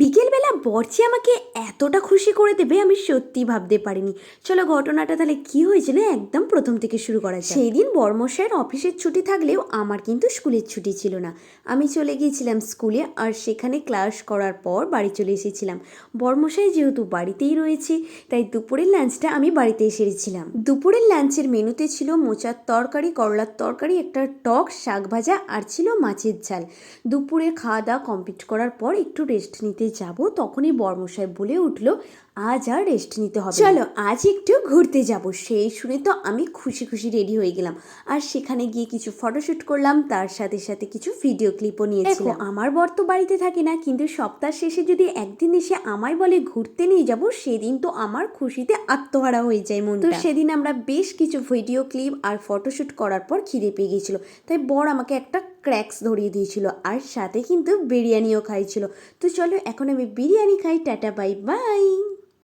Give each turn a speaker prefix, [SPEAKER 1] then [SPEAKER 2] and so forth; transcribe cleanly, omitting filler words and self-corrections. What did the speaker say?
[SPEAKER 1] বিকেলবেলা বরচি আমাকে এতটা খুশি করে দেবে আমি সত্যি ভাবতে পারিনি। চলো ঘটনাটা তাহলে কি হয়েছিল একদম প্রথম থেকে শুরু করা যায়। সেই দিন বর্মশাইয়ের অফিসের ছুটি থাকলেও আমার কিন্তু স্কুলের ছুটি ছিল না। আমি চলে গিয়েছিলাম স্কুলে, আর সেখানে ক্লাস করার পর বাড়ি চলে এসেছিলাম। বর্মশাই যেহেতু বাড়িতেই রয়েছে, তাই দুপুরের লাঞ্চটা আমি বাড়িতে এসেছিলাম। দুপুরের লাঞ্চের মেনুতে ছিল মোচার তরকারি, করলার তরকারি, একটা টক, শাক ভাজা, আর ছিল মাছের ঝাল। দুপুরে খাওয়া দাওয়া কমপ্লিট করার পর একটু রেস্ট নিতে যাব, তখনই বর্মশাই বলে উঠলো, আজ আর রেস্ট নিতে হবে, চলো আজ একটু ঘুরতে যাব। সেই শুনে তো আমি খুশি খুশি রেডি হয়ে গেলাম, আর সেখানে গিয়ে কিছু ফটোশ্যুট করলাম, তার সাথে সাথে কিছু ভিডিও ক্লিপও নিয়েছিলাম। আমার বর তো বাড়িতে থাকে না, কিন্তু সপ্তাহ শেষে যদি একদিন এসে আমায় বলে ঘুরতে নিয়ে যাব, সেদিন তো আমার খুশিতে আত্মহারা হয়ে যায় মন। তো সেদিন আমরা বেশ কিছু ভিডিও ক্লিপ আর ফটোশ্যুট করার পর খিদে পেয়ে গিয়েছিল, তাই বর আমাকে একটা ক্র্যাক্স ধরিয়ে দিয়েছিল, আর সাথে কিন্তু বিরিয়ানিও খাইছিল। তো চলো এখন আমি বিরিয়ানি খাই। Tata, bye bye.